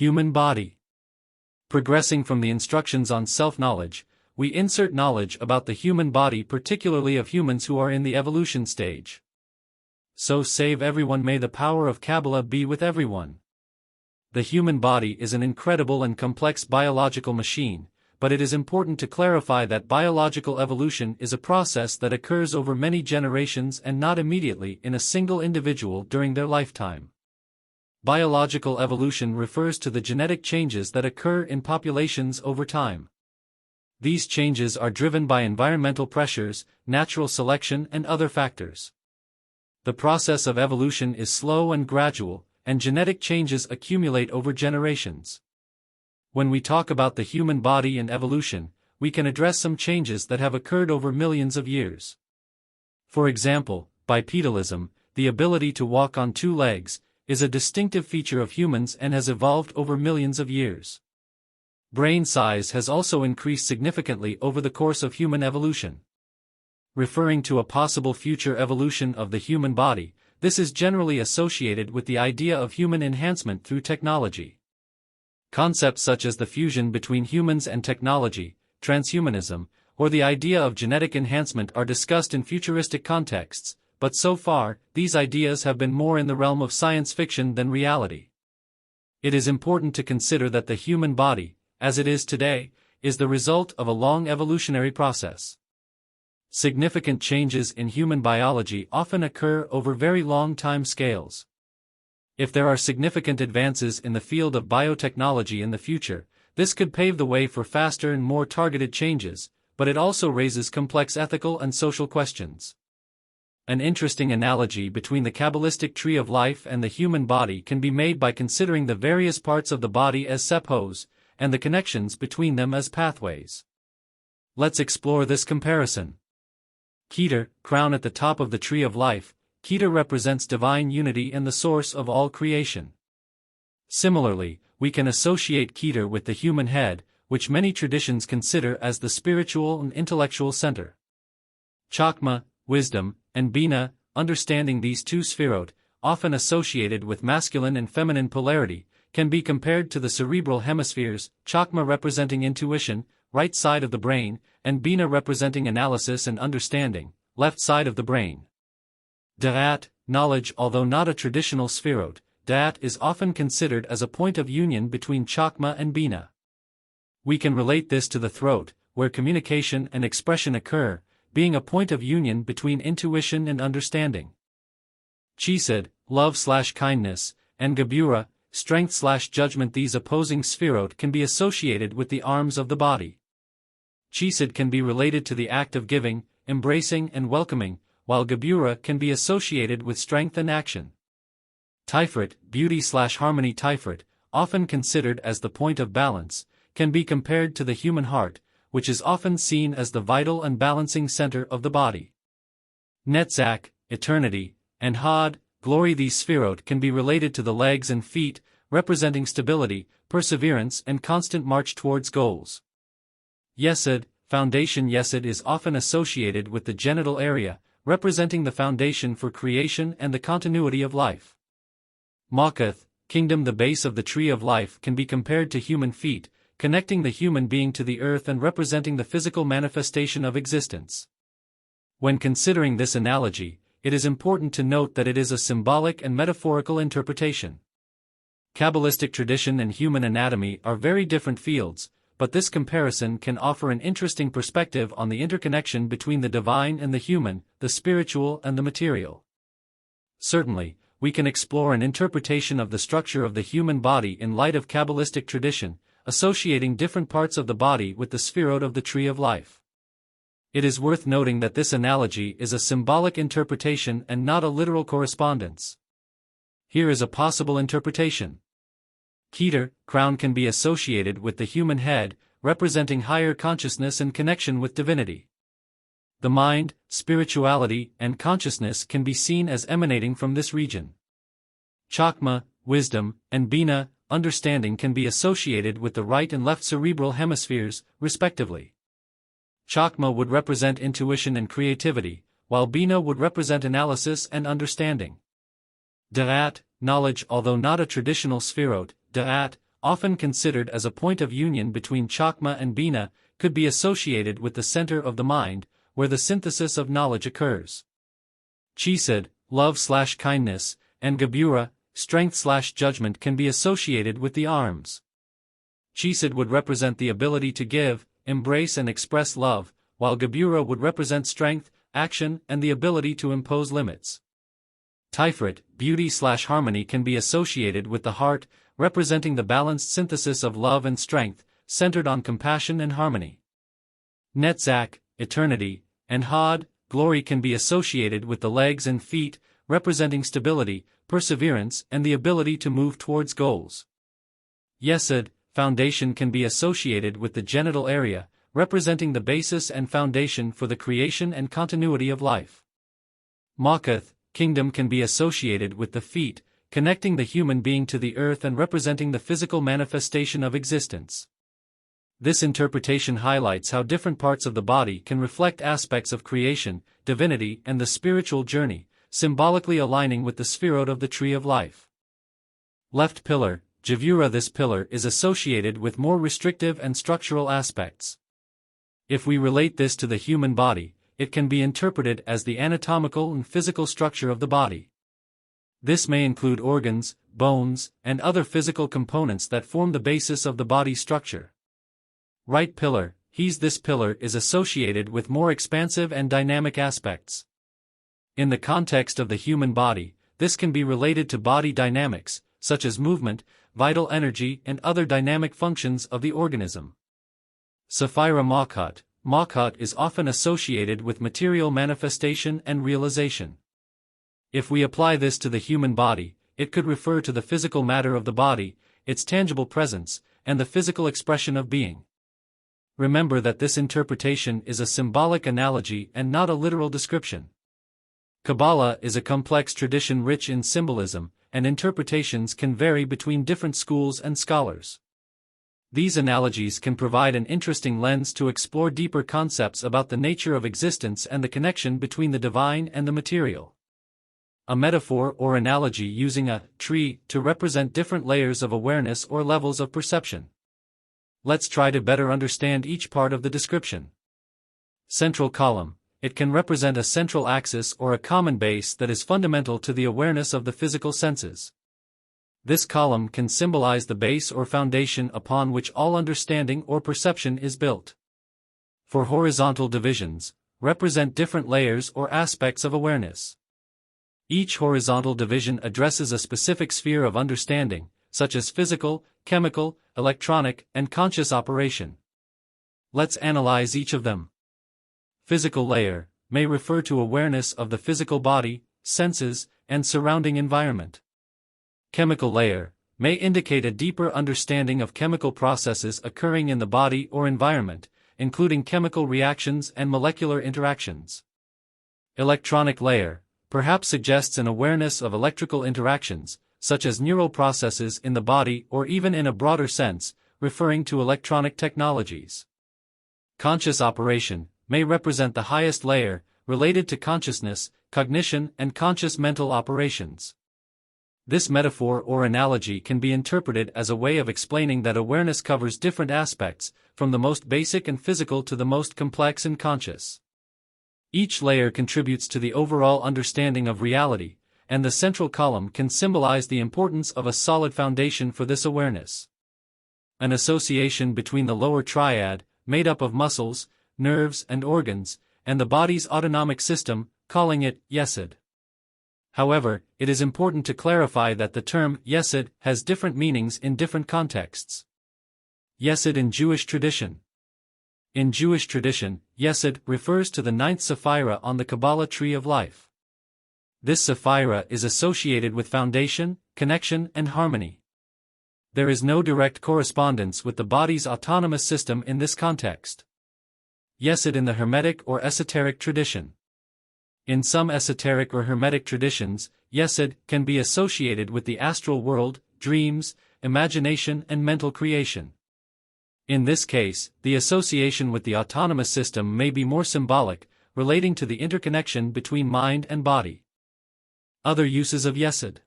Human body. Progressing from the instructions on self-knowledge, we insert knowledge about the human body, particularly of humans who are in the evolution stage. So save everyone, may the power of Kabala be with everyone. The human body is an incredible and complex biological machine, but it is important to clarify that biological evolution is a process that occurs over many generations and not immediately in a single individual during their lifetime. Biological evolution refers to the genetic changes that occur in populations over time. These changes are driven by environmental pressures, natural selection, and other factors. The process of evolution is slow and gradual, and genetic changes accumulate over generations. When we talk about the human body and evolution, we can address some changes that have occurred over millions of years. For example, bipedalism, the ability to walk on two legs, is a distinctive feature of humans and has evolved over millions of years. Brain size has also increased significantly over the course of human evolution. Referring to a possible future evolution of the human body, this is generally associated with the idea of human enhancement through technology. Concepts such as the fusion between humans and technology, transhumanism, or the idea of genetic enhancement are discussed in futuristic contexts, but so far, these ideas have been more in the realm of science fiction than reality. It is important to consider that the human body, as it is today, is the result of a long evolutionary process. Significant changes in human biology often occur over very long time scales. If there are significant advances in the field of biotechnology in the future, this could pave the way for faster and more targeted changes, but it also raises complex ethical and social questions. An interesting analogy between the Kabbalistic tree of life and the human body can be made by considering the various parts of the body as sephos, and the connections between them as pathways. Let's explore this comparison. Keter, crown at the top of the tree of life, Keter represents divine unity and the source of all creation. Similarly, we can associate Keter with the human head, which many traditions consider as the spiritual and intellectual center. Chakma, wisdom, and Bina, understanding, these two sphirot, often associated with masculine and feminine polarity, can be compared to the cerebral hemispheres, Chakma representing intuition, right side of the brain, and Bina representing analysis and understanding, left side of the brain. Da'at, knowledge. Although not a traditional sphirot, Da'at is often considered as a point of union between Chakma and Bina. We can relate this to the throat, where communication and expression occur, being a point of union between intuition and understanding. Chesed, love/kindness, and Gebura, strength/judgment. These opposing sphirot can be associated with the arms of the body. Chesed can be related to the act of giving, embracing and welcoming, while Gebura can be associated with strength and action. Tiferet, beauty/harmony. Tiferet, often considered as the point of balance, can be compared to the human heart, which is often seen as the vital and balancing center of the body. Netzach, eternity, and Had, glory. These sphirot can be related to the legs and feet, representing stability, perseverance, and constant march towards goals. Yesod, foundation. Yesod is often associated with the genital area, representing the foundation for creation and the continuity of life. Makath, kingdom. The base of the tree of life can be compared to human feet, connecting the human being to the earth and representing the physical manifestation of existence. When considering this analogy, it is important to note that it is a symbolic and metaphorical interpretation. Kabbalistic tradition and human anatomy are very different fields, but this comparison can offer an interesting perspective on the interconnection between the divine and the human, the spiritual and the material. Certainly, we can explore an interpretation of the structure of the human body in light of Kabbalistic tradition, associating different parts of the body with the sphirot of the tree of life. It is worth noting that this analogy is a symbolic interpretation and not a literal correspondence. Here is a possible interpretation. Keter, crown, can be associated with the human head, representing higher consciousness and connection with divinity. The mind, spirituality, and consciousness can be seen as emanating from this region. Chakma, wisdom, and Bina, understanding, can be associated with the right and left cerebral hemispheres, respectively. Chakma would represent intuition and creativity, while Bina would represent analysis and understanding. Da'at, knowledge. Although not a traditional sphirot, Da'at, often considered as a point of union between Chakma and Bina, could be associated with the center of the mind, where the synthesis of knowledge occurs. Chesed, love/kindness, and Gebura, strength/judgment, can be associated with the arms. Chesed would represent the ability to give, embrace and express love, while Gebura would represent strength, action, and the ability to impose limits. Tiferet, beauty/harmony, can be associated with the heart, representing the balanced synthesis of love and strength, centered on compassion and harmony. Netzach, eternity, and Hod, glory, can be associated with the legs and feet, representing stability, perseverance, and the ability to move towards goals. Yesod, foundation, can be associated with the genital area, representing the basis and foundation for the creation and continuity of life. Makath, kingdom, can be associated with the feet, connecting the human being to the earth and representing the physical manifestation of existence. This interpretation highlights how different parts of the body can reflect aspects of creation, divinity, and the spiritual journey, symbolically aligning with the spherot of the tree of life. Left pillar, Javura. This pillar is associated with more restrictive and structural aspects. If we relate this to the human body, it can be interpreted as the anatomical and physical structure of the body. This may include organs, bones, and other physical components that form the basis of the body structure. Right pillar, This pillar is associated with more expansive and dynamic aspects. In the context of the human body, this can be related to body dynamics, such as movement, vital energy, and other dynamic functions of the organism. Sapphira Ma'kot. Ma'kot is often associated with material manifestation and realization. If we apply this to the human body, it could refer to the physical matter of the body, its tangible presence, and the physical expression of being. Remember that this interpretation is a symbolic analogy and not a literal description. Kabbalah is a complex tradition rich in symbolism, and interpretations can vary between different schools and scholars. These analogies can provide an interesting lens to explore deeper concepts about the nature of existence and the connection between the divine and the material. A metaphor or analogy using a tree to represent different layers of awareness or levels of perception. Let's try to better understand each part of the description. Central column. It can represent a central axis or a common base that is fundamental to the awareness of the physical senses. This column can symbolize the base or foundation upon which all understanding or perception is built. For horizontal divisions, represent different layers or aspects of awareness. Each horizontal division addresses a specific sphere of understanding, such as physical, chemical, electronic, and conscious operation. Let's analyze each of them. Physical layer may refer to awareness of the physical body, senses, and surrounding environment. Chemical layer may indicate a deeper understanding of chemical processes occurring in the body or environment, including chemical reactions and molecular interactions. Electronic layer perhaps suggests an awareness of electrical interactions, such as neural processes in the body or even in a broader sense, referring to electronic technologies. Conscious operation may represent the highest layer, related to consciousness, cognition, and conscious mental operations. This metaphor or analogy can be interpreted as a way of explaining that awareness covers different aspects, from the most basic and physical to the most complex and conscious. Each layer contributes to the overall understanding of reality, and the central column can symbolize the importance of a solid foundation for this awareness. An association between the lower triad, made up of muscles, nerves, and organs, and the body's autonomic system, calling it Yesod. However, it is important to clarify that the term Yesod has different meanings in different contexts. Yesod in Jewish tradition. In Jewish tradition, Yesod refers to the ninth Sephira on the Kabbalah tree of life. This Sephira is associated with foundation, connection, and harmony. There is no direct correspondence with the body's autonomous system in this context. Yesod in the Hermetic or esoteric tradition. In some esoteric or Hermetic traditions, Yesod can be associated with the astral world, dreams, imagination, and mental creation. In this case, the association with the autonomous system may be more symbolic, relating to the interconnection between mind and body. Other uses of Yesod.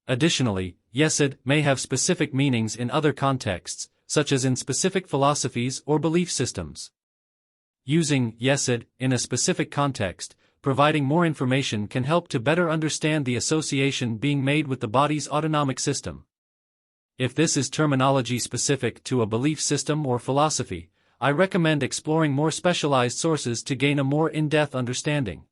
Additionally, yesod may have specific meanings in other contexts, such as in specific philosophies or belief systems. Using yesod in a specific context, providing more information can help to better understand the association being made with the body's autonomic system. If this is terminology specific to a belief system or philosophy, I recommend exploring more specialized sources to gain a more in-depth understanding.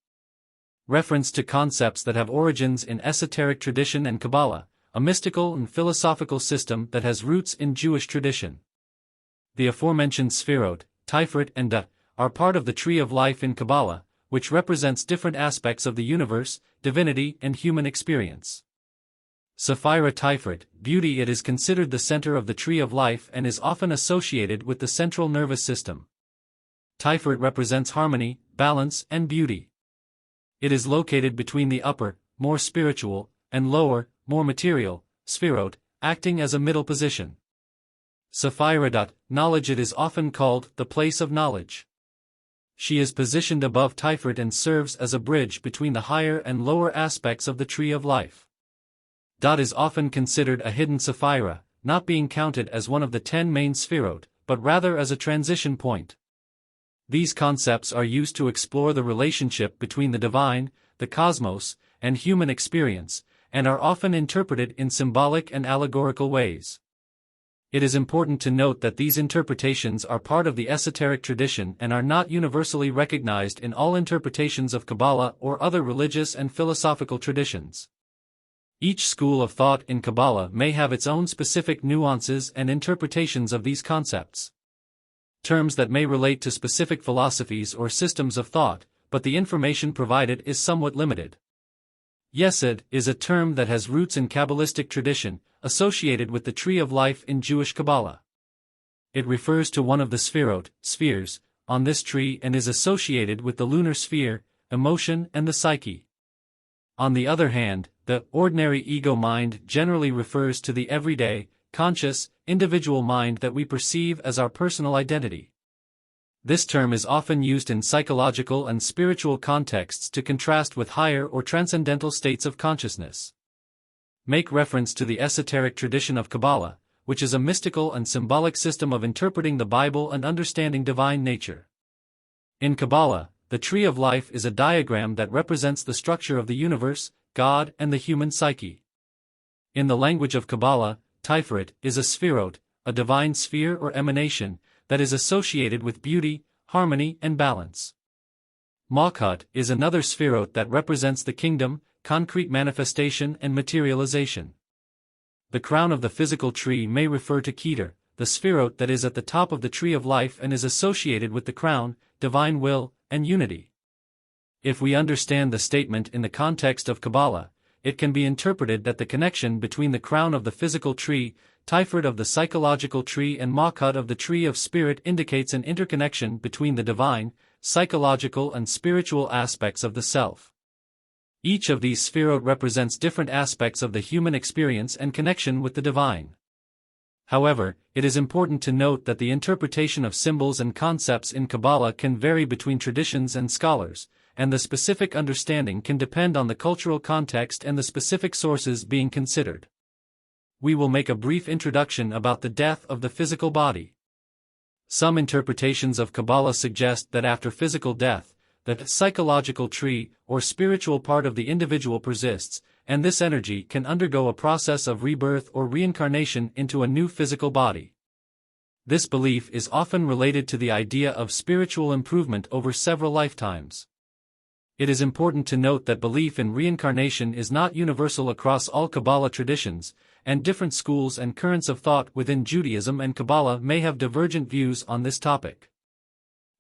Reference to concepts that have origins in esoteric tradition and Kabbalah, a mystical and philosophical system that has roots in Jewish tradition. The aforementioned Sphirot, Tiferet and Dut, are part of the Tree of Life in Kabbalah, which represents different aspects of the universe, divinity and human experience. Sephira Tiferet, beauty. It is considered the center of the Tree of Life and is often associated with the central nervous system. Tiferet represents harmony, balance and beauty. It is located between the upper, more spiritual, and lower, more material, Sphirot, acting as a middle position. Sephira Dut, knowledge. It is often called the place of knowledge. She is positioned above Tiferet and serves as a bridge between the higher and lower aspects of the Tree of Life. Dot is often considered a hidden Sephira, not being counted as one of the 10 main Sphirot, but rather as a transition point. These concepts are used to explore the relationship between the divine, the cosmos, and human experience, and are often interpreted in symbolic and allegorical ways. It is important to note that these interpretations are part of the esoteric tradition and are not universally recognized in all interpretations of Kabbalah or other religious and philosophical traditions. Each school of thought in Kabbalah may have its own specific nuances and interpretations of these concepts. Terms that may relate to specific philosophies or systems of thought, but the information provided is somewhat limited. Yesod is a term that has roots in Kabbalistic tradition, associated with the Tree of Life in Jewish Kabbalah. It refers to one of the Sphirot, spheres, on this tree and is associated with the lunar sphere, emotion and the psyche. On the other hand, the ordinary ego mind generally refers to the everyday, conscious, individual mind that we perceive as our personal identity. This term is often used in psychological and spiritual contexts to contrast with higher or transcendental states of consciousness. Make reference to the esoteric tradition of Kabbalah, which is a mystical and symbolic system of interpreting the Bible and understanding divine nature. In Kabbalah, the Tree of Life is a diagram that represents the structure of the universe, God and the human psyche. In the language of Kabbalah, Tiferet is a Sphirot, a divine sphere or emanation, that is associated with beauty, harmony and balance. Malkut is another Sphirot that represents the kingdom, concrete manifestation and materialization. The crown of the physical tree may refer to Keter, the Sphirot that is at the top of the Tree of Life and is associated with the crown, divine will, and unity. If we understand the statement in the context of Kabbalah, it can be interpreted that the connection between the crown of the physical tree, Tiferet of the psychological tree and Malkut of the tree of spirit indicates an interconnection between the divine, psychological and spiritual aspects of the self. Each of these Sphirot represents different aspects of the human experience and connection with the divine. However, it is important to note that the interpretation of symbols and concepts in Kabbalah can vary between traditions and scholars, and the specific understanding can depend on the cultural context and the specific sources being considered. We will make a brief introduction about the death of the physical body. Some interpretations of Kabbalah suggest that after physical death, the psychological tree or spiritual part of the individual persists, and this energy can undergo a process of rebirth or reincarnation into a new physical body. This belief is often related to the idea of spiritual improvement over several lifetimes. It is important to note that belief in reincarnation is not universal across all Kabbalah traditions, and different schools and currents of thought within Judaism and Kabbalah may have divergent views on this topic.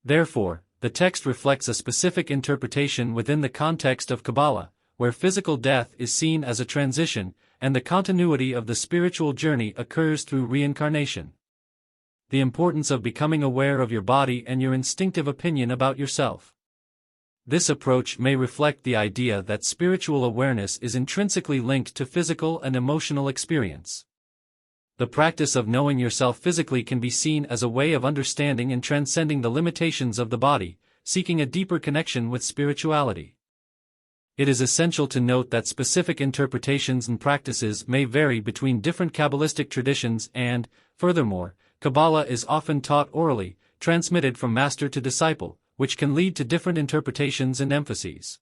Therefore, the text reflects a specific interpretation within the context of Kabbalah, where physical death is seen as a transition, and the continuity of the spiritual journey occurs through reincarnation. The importance of becoming aware of your body and your instinctive opinion about yourself. This approach may reflect the idea that spiritual awareness is intrinsically linked to physical and emotional experience. The practice of knowing yourself physically can be seen as a way of understanding and transcending the limitations of the body, seeking a deeper connection with spirituality. It is essential to note that specific interpretations and practices may vary between different Kabbalistic traditions and, furthermore, Kabbalah is often taught orally, transmitted from master to disciple, which can lead to different interpretations and emphases.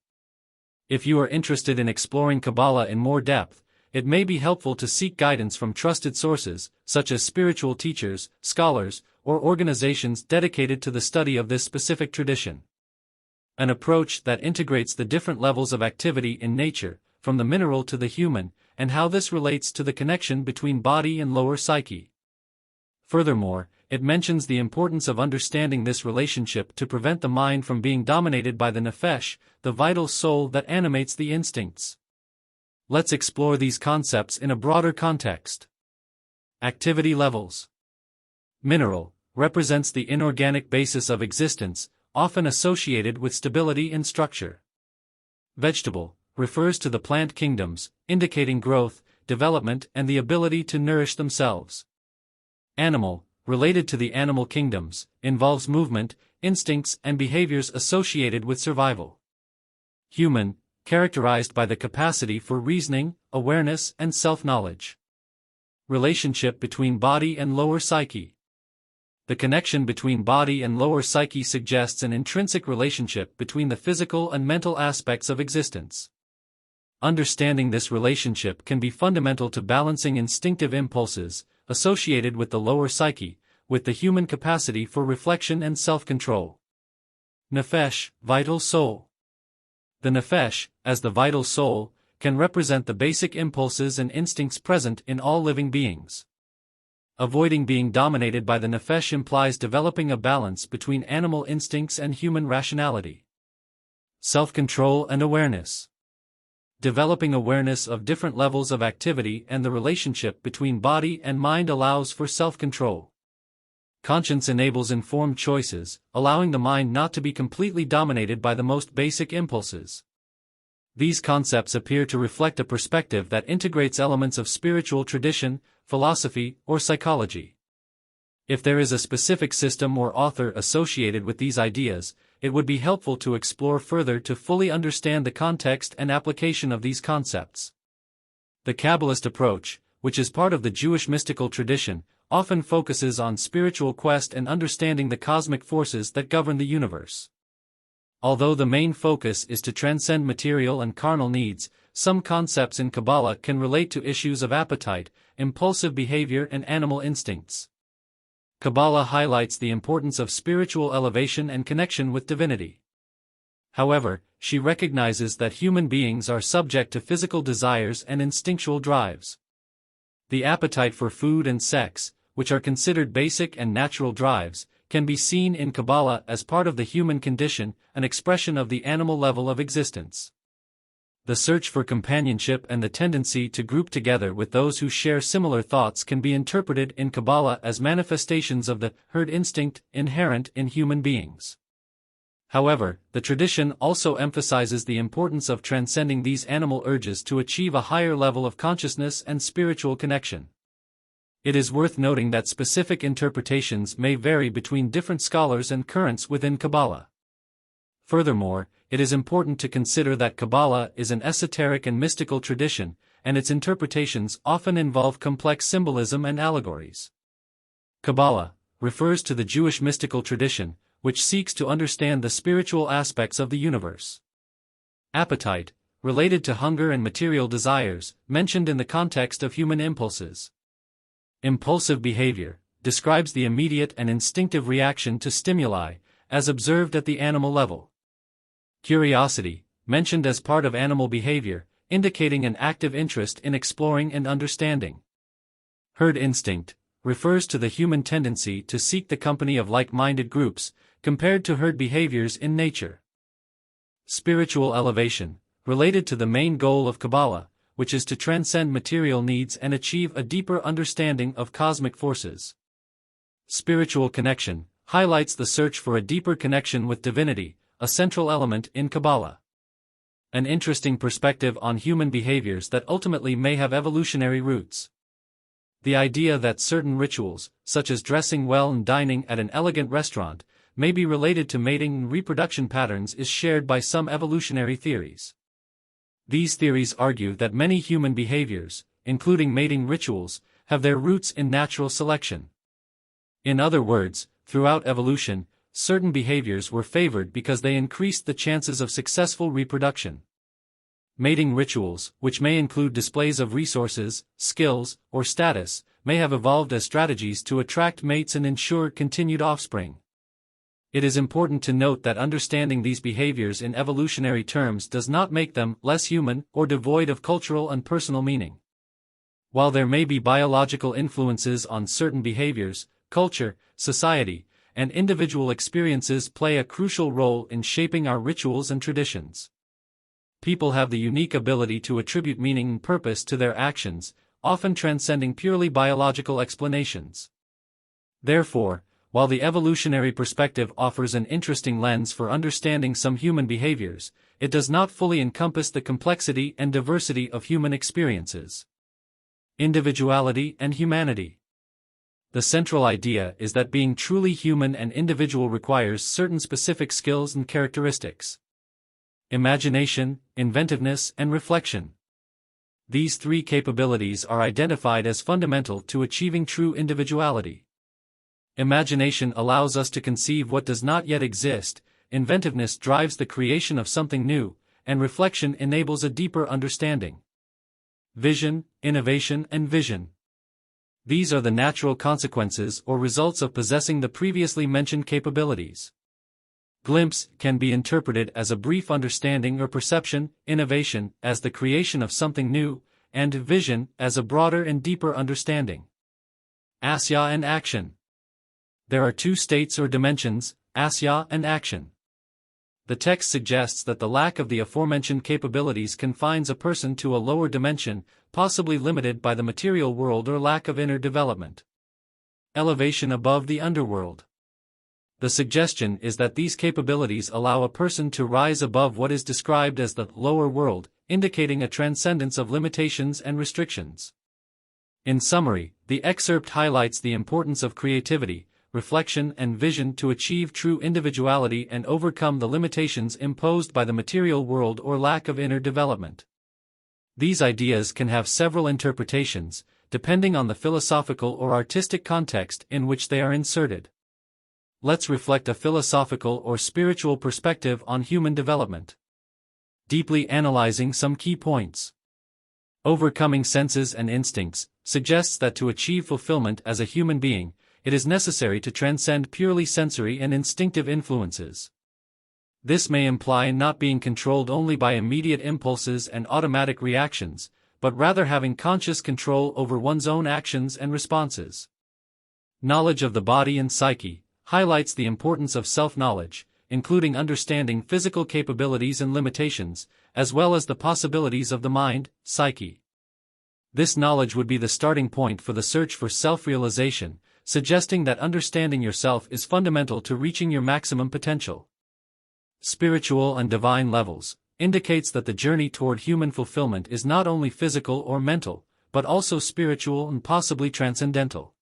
If you are interested in exploring Kabbalah in more depth, it may be helpful to seek guidance from trusted sources, such as spiritual teachers, scholars, or organizations dedicated to the study of this specific tradition. An approach that integrates the different levels of activity in nature, from the mineral to the human, and how this relates to the connection between body and lower psyche. Furthermore, it mentions the importance of understanding this relationship to prevent the mind from being dominated by the nefesh, the vital soul that animates the instincts. Let's explore these concepts in a broader context. Activity levels. Mineral represents the inorganic basis of existence, often associated with stability and structure. Vegetable refers to the plant kingdoms, indicating growth, development, and the ability to nourish themselves. Animal, related to the animal kingdoms, involves movement, instincts, and behaviors associated with survival. Human, characterized by the capacity for reasoning, awareness, and self-knowledge. Relationship between body and lower psyche. The connection between body and lower psyche suggests an intrinsic relationship between the physical and mental aspects of existence. Understanding this relationship can be fundamental to balancing instinctive impulses, associated with the lower psyche, with the human capacity for reflection and self-control. Nefesh, vital soul. The nefesh, as the vital soul, can represent the basic impulses and instincts present in all living beings. Avoiding being dominated by the nefesh implies developing a balance between animal instincts and human rationality. Self-control and awareness. Developing awareness of different levels of activity and the relationship between body and mind allows for self-control. Conscience enables informed choices, allowing the mind not to be completely dominated by the most basic impulses. These concepts appear to reflect a perspective that integrates elements of spiritual tradition, philosophy, or psychology. If there is a specific system or author associated with these ideas, it would be helpful to explore further to fully understand the context and application of these concepts. The Kabbalist approach, which is part of the Jewish mystical tradition, often focuses on spiritual quest and understanding the cosmic forces that govern the universe. Although the main focus is to transcend material and carnal needs, some concepts in Kabbalah can relate to issues of appetite, impulsive behavior, and animal instincts. Kabbalah highlights the importance of spiritual elevation and connection with divinity. However, she recognizes that human beings are subject to physical desires and instinctual drives. The appetite for food and sex, which are considered basic and natural drives, can be seen in Kabbalah as part of the human condition, an expression of the animal level of existence. The search for companionship and the tendency to group together with those who share similar thoughts can be interpreted in Kabbalah as manifestations of the herd instinct inherent in human beings. However, the tradition also emphasizes the importance of transcending these animal urges to achieve a higher level of consciousness and spiritual connection. It is worth noting that specific interpretations may vary between different scholars and currents within Kabbalah. Furthermore, it is important to consider that Kabbalah is an esoteric and mystical tradition, and its interpretations often involve complex symbolism and allegories. Kabbalah refers to the Jewish mystical tradition, which seeks to understand the spiritual aspects of the universe. Appetite, related to hunger and material desires, mentioned in the context of human impulses. Impulsive behavior describes the immediate and instinctive reaction to stimuli, as observed at the animal level. Curiosity, mentioned as part of animal behavior, indicating an active interest in exploring and understanding. Herd instinct refers to the human tendency to seek the company of like-minded groups, compared to herd behaviors in nature. Spiritual elevation, related to the main goal of Kabbalah, which is to transcend material needs and achieve a deeper understanding of cosmic forces. Spiritual connection highlights the search for a deeper connection with divinity, a central element in Kabbalah. An interesting perspective on human behaviors that ultimately may have evolutionary roots. The idea that certain rituals, such as dressing well and dining at an elegant restaurant, may be related to mating and reproduction patterns is shared by some evolutionary theories. These theories argue that many human behaviors, including mating rituals, have their roots in natural selection. In other words, throughout evolution, certain behaviors were favored because they increased the chances of successful reproduction. Mating rituals, which may include displays of resources, skills, or status, may have evolved as strategies to attract mates and ensure continued offspring. It is important to note that understanding these behaviors in evolutionary terms does not make them less human or devoid of cultural and personal meaning. While there may be biological influences on certain behaviors, culture, society, and individual experiences play a crucial role in shaping our rituals and traditions. People have the unique ability to attribute meaning and purpose to their actions, often transcending purely biological explanations. Therefore, while the evolutionary perspective offers an interesting lens for understanding some human behaviors, it does not fully encompass the complexity and diversity of human experiences. Individuality and humanity. The central idea is that being truly human and individual requires certain specific skills and characteristics. Imagination, inventiveness, and reflection. These three capabilities are identified as fundamental to achieving true individuality. Imagination allows us to conceive what does not yet exist, inventiveness drives the creation of something new, and reflection enables a deeper understanding. Vision, innovation, and vision. These are the natural consequences or results of possessing the previously mentioned capabilities. Glimpse can be interpreted as a brief understanding or perception, innovation as the creation of something new, and vision as a broader and deeper understanding. Asya and action. There are two states or dimensions, asya and action. The text suggests that the lack of the aforementioned capabilities confines a person to a lower dimension, possibly limited by the material world or lack of inner development. Elevation above the underworld. The suggestion is that these capabilities allow a person to rise above what is described as the lower world, indicating a transcendence of limitations and restrictions. In summary, the excerpt highlights the importance of creativity, reflection, and vision to achieve true individuality and overcome the limitations imposed by the material world or lack of inner development. These ideas can have several interpretations, depending on the philosophical or artistic context in which they are inserted. Let's reflect a philosophical or spiritual perspective on human development. Deeply analyzing some key points. Overcoming senses and instincts suggests that to achieve fulfillment as a human being, it is necessary to transcend purely sensory and instinctive influences. This may imply not being controlled only by immediate impulses and automatic reactions, but rather having conscious control over one's own actions and responses. Knowledge of the body and psyche highlights the importance of self-knowledge, including understanding physical capabilities and limitations, as well as the possibilities of the mind, psyche. This knowledge would be the starting point for the search for self-realization, suggesting that understanding yourself is fundamental to reaching your maximum potential. Spiritual and divine levels indicates that the journey toward human fulfillment is not only physical or mental, but also spiritual and possibly transcendental.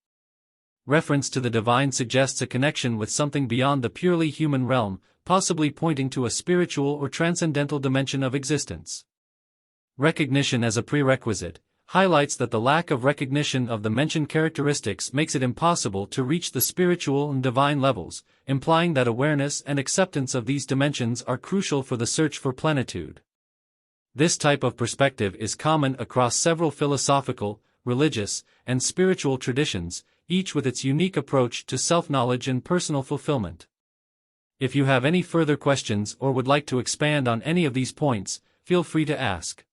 Reference to the divine suggests a connection with something beyond the purely human realm, possibly pointing to a spiritual or transcendental dimension of existence. Recognition as a prerequisite highlights that the lack of recognition of the mentioned characteristics makes it impossible to reach the spiritual and divine levels, implying that awareness and acceptance of these dimensions are crucial for the search for plenitude. This type of perspective is common across several philosophical, religious, and spiritual traditions, each with its unique approach to self-knowledge and personal fulfillment. If you have any further questions or would like to expand on any of these points, feel free to ask.